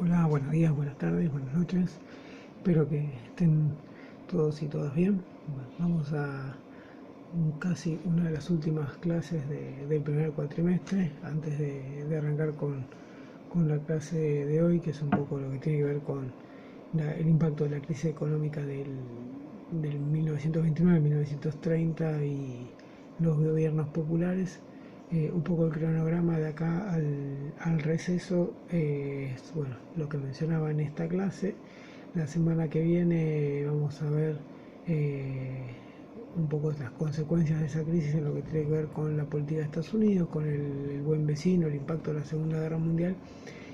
Hola, buenos días, buenas tardes, buenas noches. Espero que estén todos y todas bien. Bueno, vamos a casi una de las últimas clases del primer cuatrimestre, antes de arrancar con la clase de hoy, que es un poco lo que tiene que ver con el impacto de la crisis económica del 1929-1930 y los gobiernos populares. Un poco el cronograma de acá al receso es bueno, lo que mencionaba en esta clase. La semana que viene vamos a ver un poco las consecuencias de esa crisis en lo que tiene que ver con la política de Estados Unidos, con el buen vecino, el impacto de la Segunda Guerra Mundial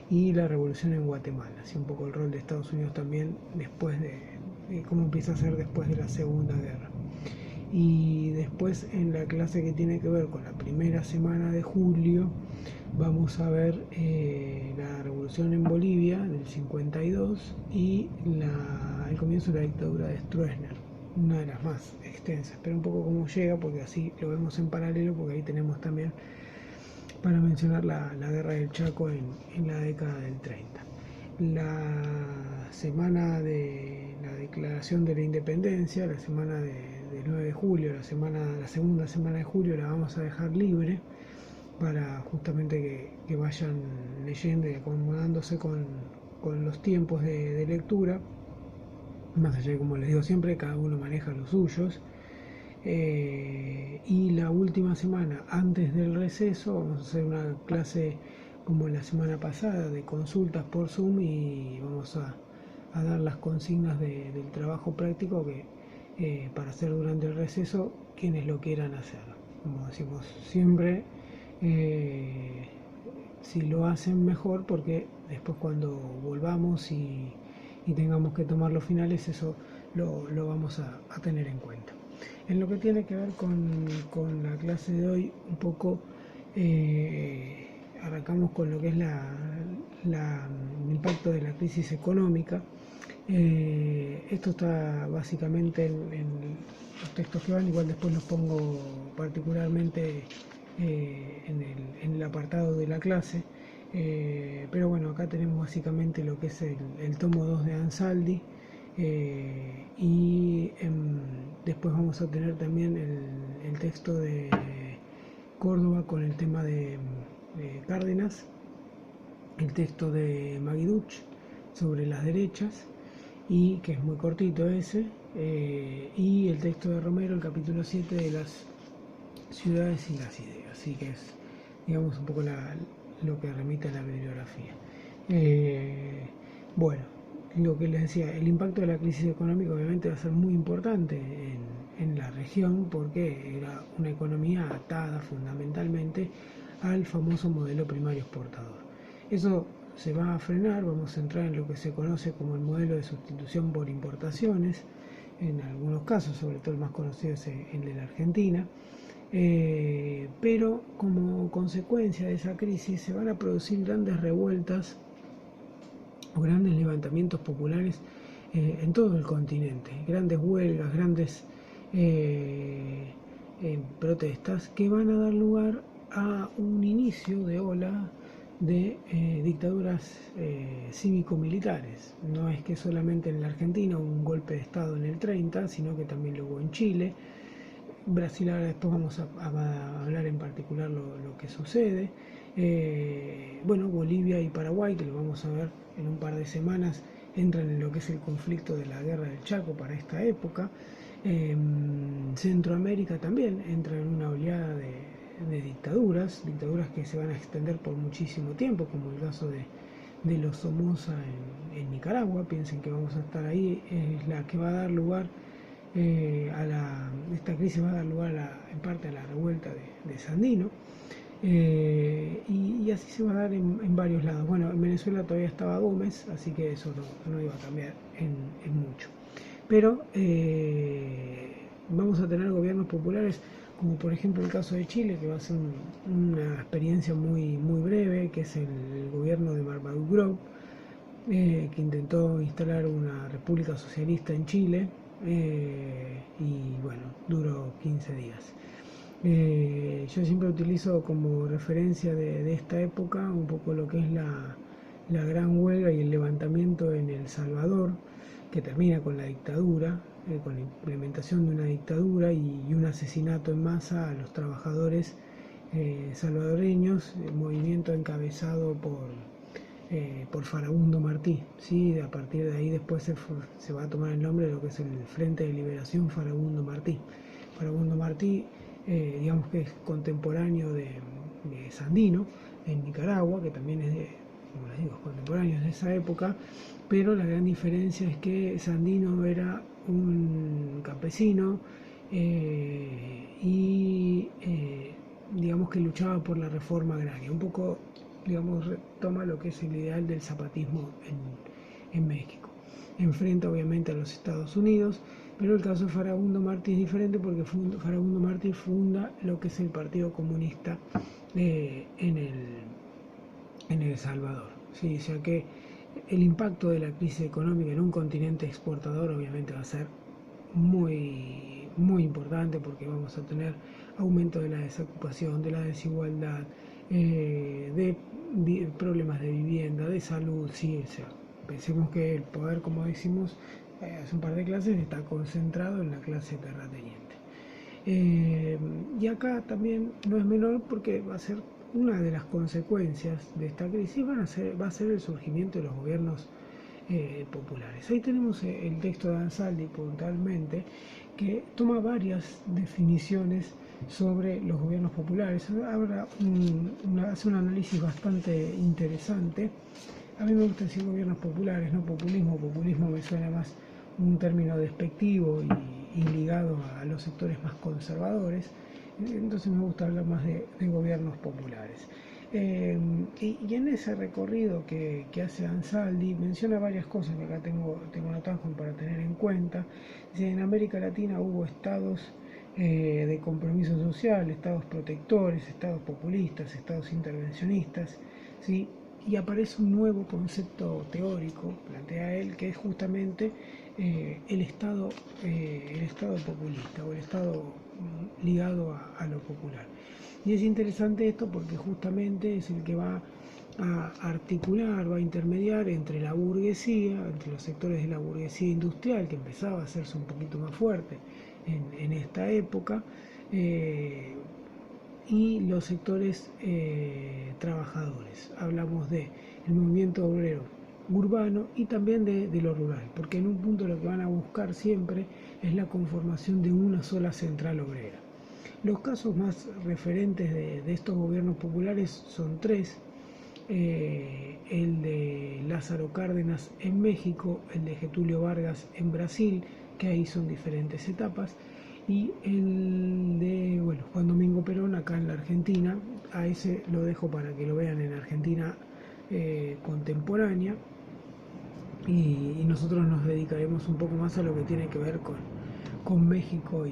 y la revolución en Guatemala, así un poco el rol de Estados Unidos también después de cómo empieza a ser después de la Segunda Guerra. Y después en la clase que tiene que ver con la primera semana de julio vamos a ver la revolución en Bolivia del 52 y el comienzo de la dictadura de Stroessner, una de las más extensas, pero un poco cómo llega, porque así lo vemos en paralelo, porque ahí tenemos también para mencionar la guerra del Chaco en la década del 30. La semana de la declaración de la independencia, la semana del 9 de julio, la segunda semana de julio la vamos a dejar libre para justamente que vayan leyendo y acomodándose con los tiempos de lectura, más allá de, como les digo siempre, cada uno maneja los suyos. Y la última semana, antes del receso, vamos a hacer una clase como la semana pasada de consultas por Zoom y vamos a dar las consignas del trabajo práctico que para hacer durante el receso quienes lo quieran hacer. Como decimos siempre, si lo hacen mejor, porque después cuando volvamos y tengamos que tomar los finales, eso lo vamos a tener en cuenta. En lo que tiene que ver con la clase de hoy, un poco arrancamos con lo que es el impacto de la crisis económica. Esto está básicamente en los textos que van, igual después los pongo particularmente en el apartado de la clase. Pero bueno, acá tenemos básicamente lo que es el tomo 2 de Ansaldi. Y después vamos a tener también el texto de Córdoba con el tema de Cárdenas, el texto de Maguiduch sobre las derechas, y que es muy cortito ese, y el texto de Romero, el capítulo 7 de las ciudades y las ideas, así que es, digamos, un poco lo que remite a la bibliografía. Bueno, lo que les decía, el impacto de la crisis económica obviamente va a ser muy importante en la región, porque era una economía atada fundamentalmente al famoso modelo primario exportador. Eso se va a frenar, vamos a entrar en lo que se conoce como el modelo de sustitución por importaciones, en algunos casos, sobre todo el más conocido es el de la Argentina. Pero como consecuencia de esa crisis se van a producir grandes revueltas o grandes levantamientos populares en todo el continente, grandes huelgas, grandes protestas que van a dar lugar a un inicio de ola de dictaduras cívico-militares. No es que solamente en la Argentina hubo un golpe de Estado en el 30, sino que también lo hubo en Chile. Brasil, ahora después vamos a hablar en particular lo que sucede. Bueno, Bolivia y Paraguay, que lo vamos a ver en un par de semanas, entran en lo que es el conflicto de la guerra del Chaco para esta época. Centroamérica también entra en una oleada de dictaduras que se van a extender por muchísimo tiempo, como el caso de los Somoza en Nicaragua. Piensen que vamos a estar ahí, es la que va a dar lugar esta crisis va a dar lugar en parte a la revuelta de Sandino, y así se va a dar en varios lados. Bueno, en Venezuela todavía estaba Gómez, así que eso no iba a cambiar en mucho. Pero vamos a tener gobiernos populares, como por ejemplo el caso de Chile, que va a ser una experiencia muy, muy breve, que es el gobierno de Marmaduke Grove, que intentó instalar una república socialista en Chile, y bueno, duró 15 días. Yo siempre utilizo como referencia de esta época un poco lo que es la gran huelga y el levantamiento en El Salvador, que termina con la dictadura, con la implementación de una dictadura y un asesinato en masa a los trabajadores salvadoreños, movimiento encabezado por Farabundo Martí. ¿Sí? A partir de ahí después se va a tomar el nombre de lo que es el Frente de Liberación Farabundo Martí. Farabundo Martí, digamos que es contemporáneo de Sandino en Nicaragua, que también es como les digo, contemporáneos de esa época, pero la gran diferencia es que Sandino era un campesino y digamos que luchaba por la reforma agraria, un poco digamos retoma lo que es el ideal del zapatismo en México. Enfrenta obviamente a los Estados Unidos, pero el caso de Farabundo Martí es diferente porque Farabundo Martí funda lo que es el Partido Comunista en El Salvador. ¿Sí? O sea que el impacto de la crisis económica en un continente exportador obviamente va a ser muy importante, porque vamos a tener aumento de la desocupación, de la desigualdad, de problemas de vivienda, de salud. Sí, o sea, pensemos que el poder, como decimos hace un par de clases, está concentrado en la clase terrateniente. Y acá también no es menor, porque va a ser una de las consecuencias de esta crisis, va a ser el surgimiento de los gobiernos populares. Ahí tenemos el texto de Ansaldi puntualmente, que toma varias definiciones sobre los gobiernos populares. Hace un análisis bastante interesante. A mí me gusta decir gobiernos populares, no populismo. Populismo me suena más un término despectivo y ligado a los sectores más conservadores. Entonces me gusta hablar más de gobiernos populares. Y en ese recorrido que hace Ansaldi menciona varias cosas que acá tengo anotadas para tener en cuenta. Dice, en América Latina hubo estados de compromiso social, estados protectores, estados populistas, estados intervencionistas, ¿sí? Y aparece un nuevo concepto teórico, plantea él, que es justamente el estado populista, o el estado ligado a lo popular. Y es interesante esto porque justamente es el que va a articular, va a intermediar entre la burguesía, entre los sectores de la burguesía industrial, que empezaba a hacerse un poquito más fuerte en esta época, y los sectores trabajadores. Hablamos del movimiento obrero urbano y también de lo rural, porque en un punto lo que van a buscar siempre es la conformación de una sola central obrera. Los casos más referentes de estos gobiernos populares son tres: el de Lázaro Cárdenas en México, el de Getúlio Vargas en Brasil, que ahí son diferentes etapas, y el de Juan Domingo Perón acá en la Argentina. A ese lo dejo para que lo vean en Argentina contemporánea, y nosotros nos dedicaremos un poco más a lo que tiene que ver con México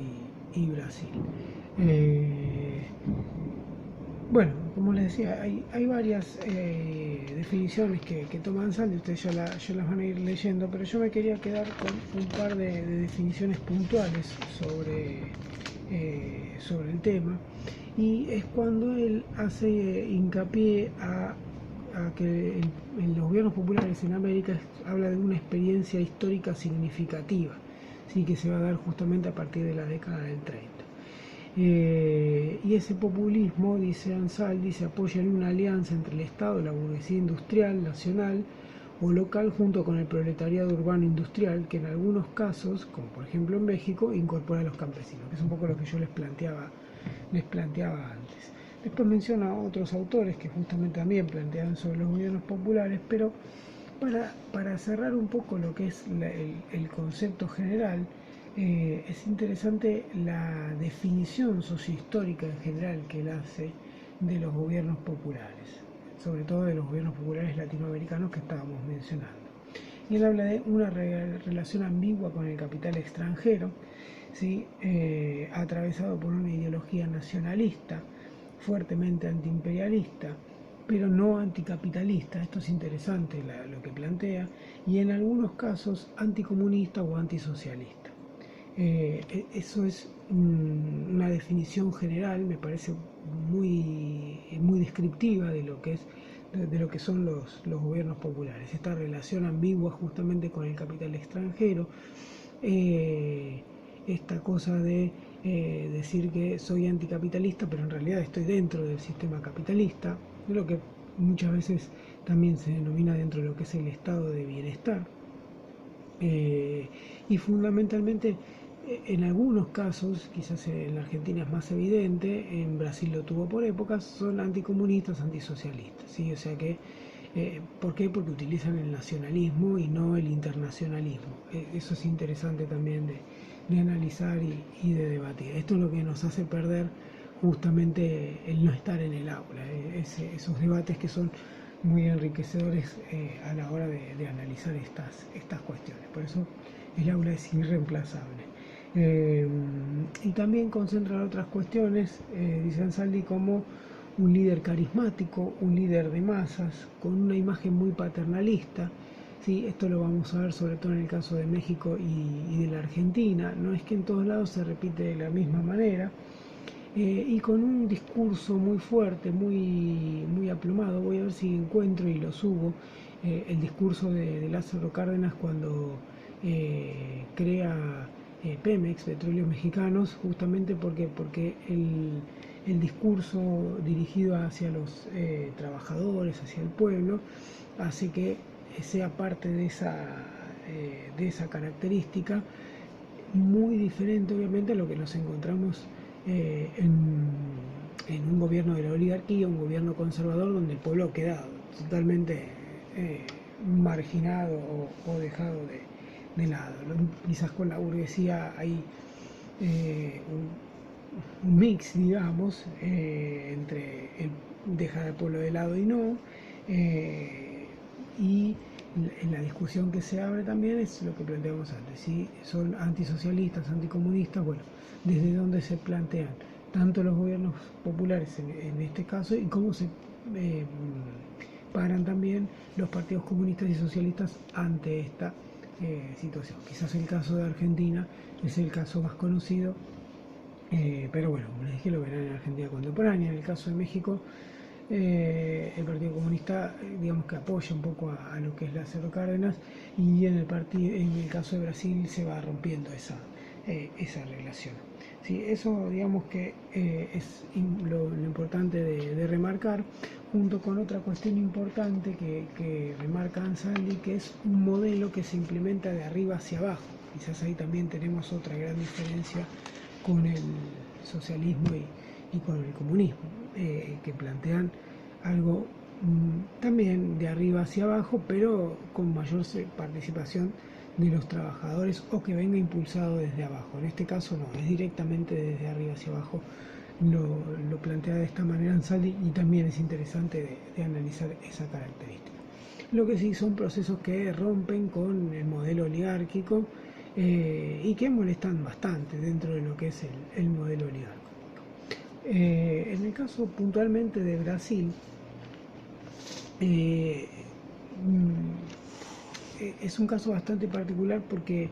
y Brasil. Bueno, como les decía, hay varias definiciones que toma Ansaldi, ustedes ya las van a ir leyendo, pero yo me quería quedar con un par de definiciones puntuales sobre el tema, y es cuando él hace hincapié a que en los gobiernos populares en América habla de una experiencia histórica significativa, ¿sí? Que se va a dar justamente a partir de la década del 30. Y ese populismo, dice Ansaldi, se apoya en una alianza entre el Estado, la burguesía industrial nacional o local, junto con el proletariado urbano industrial, que en algunos casos, como por ejemplo en México, incorpora a los campesinos, que es un poco lo que yo les planteaba antes. Después menciona a otros autores que justamente también planteaban sobre los gobiernos populares, pero para cerrar un poco lo que es el concepto general, es interesante la definición sociohistórica en general que él hace de los gobiernos populares, sobre todo de los gobiernos populares latinoamericanos que estábamos mencionando. Y él habla de una relación ambigua con el capital extranjero, ¿sí? Atravesado por una ideología nacionalista, fuertemente antiimperialista, pero no anticapitalista. Esto es interesante lo que plantea, y en algunos casos anticomunista o antisocialista. Eso es una definición general, me parece muy descriptiva de lo que es de lo que son los gobiernos populares. Esta relación ambigua justamente con el capital extranjero, esta cosa de decir que soy anticapitalista, pero en realidad estoy dentro del sistema capitalista, de lo que muchas veces también se denomina dentro de lo que es el estado de bienestar. Y fundamentalmente, en algunos casos, quizás en la Argentina es más evidente, en Brasil lo tuvo por épocas, son anticomunistas, antisocialistas, ¿sí? O sea que, ¿por qué? Porque utilizan el nacionalismo y no el internacionalismo. Eso es interesante también de analizar y de debatir. Esto es lo que nos hace perder justamente el no estar en el aula, esos debates que son muy enriquecedores a la hora de analizar estas cuestiones. Por eso el aula es irreemplazable. Y también concentra otras cuestiones, dice Ansaldi, como un líder carismático, un líder de masas, con una imagen muy paternalista. Sí, esto lo vamos a ver sobre todo en el caso de México y de la Argentina. No es que en todos lados se repite de la misma manera. Y con un discurso muy fuerte, muy aplomado. Voy a ver si encuentro y lo subo. El discurso de Lázaro Cárdenas cuando crea Pemex, Petróleos Mexicanos, justamente porque el discurso dirigido hacia los trabajadores, hacia el pueblo, hace que sea parte de esa característica, muy diferente obviamente a lo que nos encontramos en un gobierno de la oligarquía, un gobierno conservador donde el pueblo queda totalmente marginado o dejado de lado. Quizás con la burguesía hay un mix, digamos, entre el dejar al pueblo de lado y no, y en la discusión que se abre también es lo que planteamos antes, si son antisocialistas, anticomunistas, bueno, desde dónde se plantean tanto los gobiernos populares en este caso y cómo se paran también los partidos comunistas y socialistas ante esta situación. Quizás el caso de Argentina es el caso más conocido, pero bueno, como les dije, lo verán en Argentina contemporánea. En el caso de México, el Partido Comunista, digamos que apoya un poco a lo que es Lázaro Cárdenas, y en el caso de Brasil se va rompiendo esa relación. Sí, eso digamos que es lo importante de remarcar, junto con otra cuestión importante que remarca Ansaldi, que es un modelo que se implementa de arriba hacia abajo. Quizás ahí también tenemos otra gran diferencia con el socialismo y con el comunismo, que plantean algo también de arriba hacia abajo, pero con mayor participación de los trabajadores, o que venga impulsado desde abajo. En este caso no, es directamente desde arriba hacia abajo. Lo plantea de esta manera Ansaldi, y también es interesante de analizar esa característica. Lo que sí son procesos que rompen con el modelo oligárquico y que molestan bastante dentro de lo que es el modelo oligárquico. En el caso puntualmente de Brasil, es un caso bastante particular porque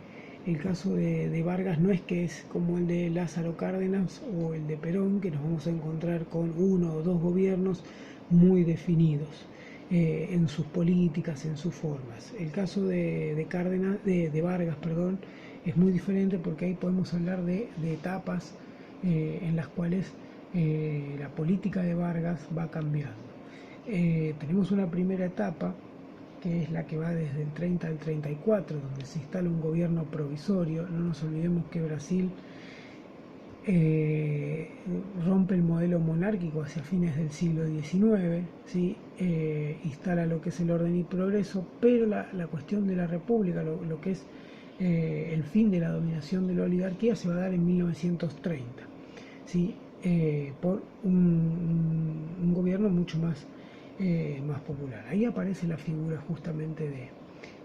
el caso de Vargas no es que es como el de Lázaro Cárdenas o el de Perón, que nos vamos a encontrar con uno o dos gobiernos muy definidos en sus políticas, en sus formas. El caso de Vargas, perdón, es muy diferente porque ahí podemos hablar de etapas en las cuales la política de Vargas va cambiando. Tenemos una primera etapa que es la que va desde el 30 al 34, donde se instala un gobierno provisorio. No nos olvidemos que Brasil rompe el modelo monárquico hacia fines del siglo XIX, ¿sí? Instala lo que es el orden y progreso, pero la cuestión de la república, lo que es el fin de la dominación de la oligarquía, se va a dar en 1930, ¿sí? Por un gobierno mucho más popular. Ahí aparece la figura justamente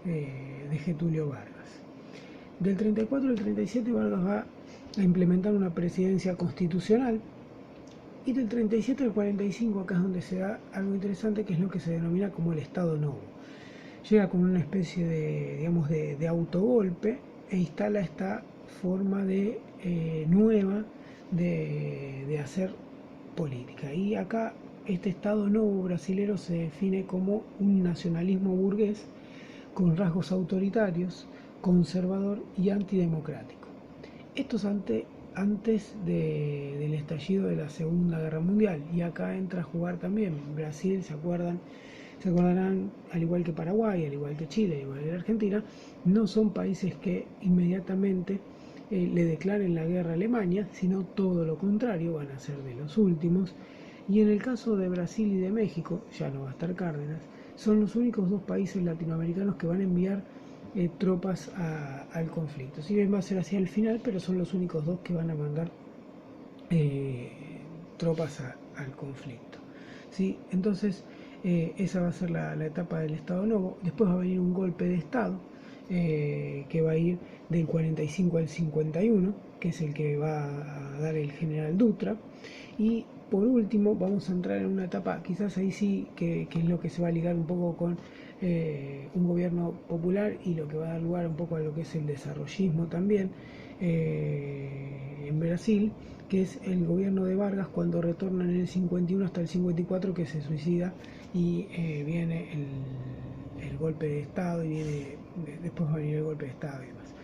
de Getúlio Vargas. Del 34 al 37 Vargas va a implementar una presidencia constitucional, y del 37 al 45 acá es donde se da algo interesante, que es lo que se denomina como el Estado Novo. Llega con una especie de autogolpe e instala esta forma nueva de hacer política. Y acá este Estado nuevo brasilero se define como un nacionalismo burgués con rasgos autoritarios, conservador y antidemocrático. Esto es antes del estallido de la Segunda Guerra Mundial, y acá entra a jugar también Brasil. Se acordarán, al igual que Paraguay, al igual que Chile, al igual que Argentina, no son países que inmediatamente le declaren la guerra a Alemania, sino todo lo contrario, van a ser de los últimos. Y en el caso de Brasil y de México, ya no va a estar Cárdenas, son los únicos dos países latinoamericanos que van a enviar tropas al conflicto. Si bien va a ser hacia el final, pero son los únicos dos que van a mandar tropas al conflicto. ¿Sí? Entonces, esa va a ser la etapa del Estado Nuevo. Después va a venir un golpe de Estado que va a ir del 45 al 51, que es el que va a dar el general Dutra. Y por último vamos a entrar en una etapa, quizás ahí sí, que es lo que se va a ligar un poco con un gobierno popular, y lo que va a dar lugar un poco a lo que es el desarrollismo también en Brasil, que es el gobierno de Vargas cuando retorna en el 51 hasta el 54, que se suicida, y viene el golpe de Estado, y después va a venir el golpe de Estado y demás.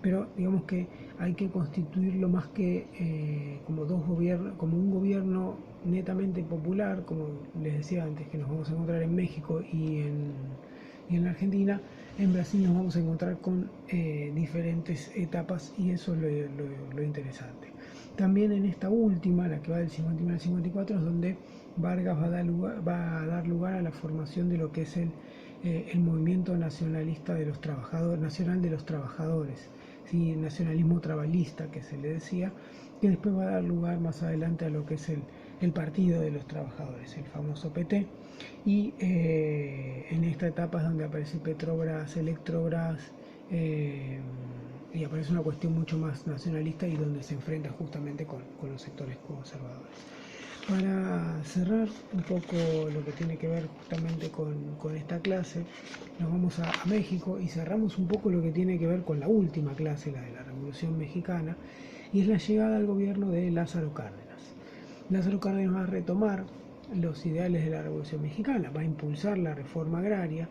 Pero digamos que hay que constituirlo más que como dos gobiernos, como un gobierno netamente popular, como les decía antes, que nos vamos a encontrar en México y en la Argentina. En Brasil nos vamos a encontrar con diferentes etapas, y eso es lo interesante. También en esta última, la que va del 51 al 54, es donde Vargas va a dar lugar a la formación de lo que es el movimiento nacionalista de los trabajadores, nacional de los trabajadores, ¿sí? El nacionalismo trabalista, que se le decía, que después va a dar lugar más adelante a lo que es el Partido de los Trabajadores, el famoso PT. Y en esta etapa es donde aparece Petrobras, Electrobras, y aparece una cuestión mucho más nacionalista, y donde se enfrenta justamente con los sectores conservadores. Para cerrar un poco lo que tiene que ver justamente con esta clase, nos vamos a México, y cerramos un poco lo que tiene que ver con la última clase, la de la Revolución Mexicana, y es la llegada al gobierno de Lázaro Cárdenas. Lázaro Cárdenas va a retomar los ideales de la Revolución Mexicana, va a impulsar la reforma agraria,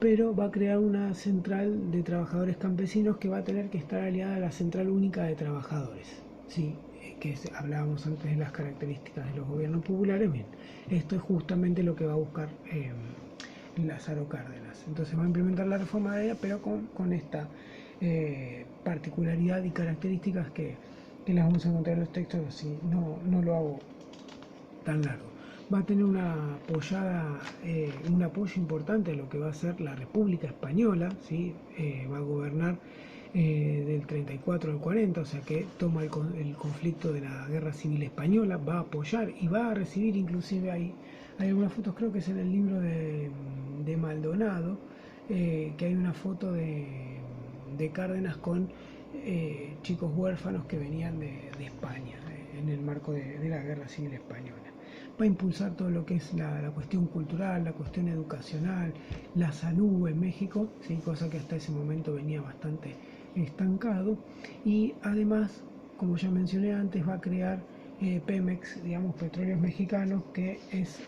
pero va a crear una central de trabajadores campesinos que va a tener que estar aliada a la Central Única de Trabajadores. Sí, que hablábamos antes de las características de los gobiernos populares. Bien, esto es justamente lo que va a buscar Lázaro Cárdenas. Entonces va a implementar la reforma agraria, pero con esta particularidad y características que las vamos a encontrar en los textos, así no lo hago tan largo. Va a tener un apoyo importante a lo que va a ser la República Española, ¿sí? Va a gobernar del 34 al 40, o sea que toma el conflicto de la Guerra Civil Española, va a apoyar y va a recibir, inclusive hay algunas fotos, creo que es en el libro de Maldonado, que hay una foto de Cárdenas con chicos huérfanos que venían de España en el marco de la Guerra Civil Española. Va a impulsar todo lo que es la cuestión cultural, la cuestión educacional, la salud en México, ¿sí? Cosa que hasta ese momento venía bastante estancado, y además, como ya mencioné antes, va a crear Pemex, digamos, Petróleos Mexicanos, que es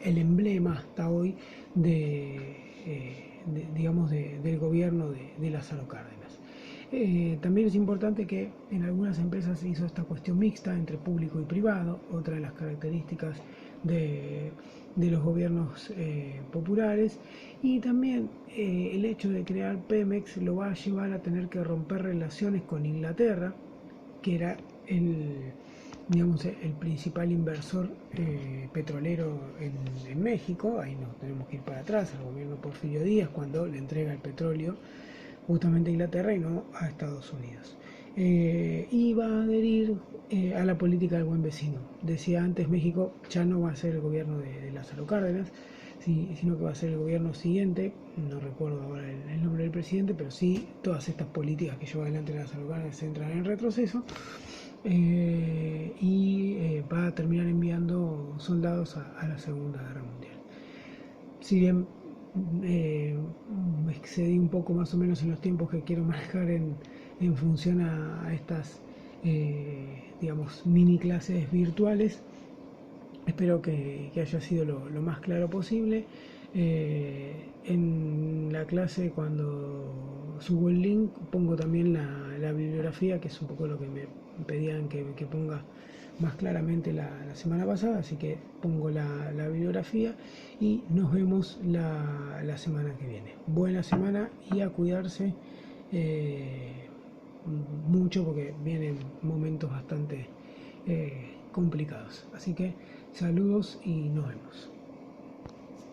el emblema hasta hoy del gobierno de Lázaro Cárdenas. También es importante que en algunas empresas se hizo esta cuestión mixta entre público y privado, otra de las características de los gobiernos populares, y también el hecho de crear Pemex lo va a llevar a tener que romper relaciones con Inglaterra, que era el principal inversor petrolero en México. Ahí nos tenemos que ir para atrás, al gobierno Porfirio Díaz, cuando le entrega el petróleo justamente a Inglaterra y no a Estados Unidos. Y va a adherir a la política del buen vecino. Decía antes, México ya no va a ser el gobierno de Lázaro Cárdenas, sino que va a ser el gobierno siguiente, no recuerdo ahora el nombre del presidente, pero sí todas estas políticas que lleva adelante Lázaro Cárdenas entran en retroceso, y va a terminar enviando soldados a la Segunda Guerra Mundial. Si bien me excedí un poco más o menos en los tiempos que quiero manejar en función a estas mini clases virtuales, Espero que haya sido lo más claro posible. En la clase, cuando subo el link, pongo también la bibliografía, que es un poco lo que me pedían que ponga más claramente la semana pasada, así que pongo la bibliografía y nos vemos la semana que viene. Buena semana y a cuidarse mucho porque vienen momentos bastante complicados. Así que saludos y nos vemos.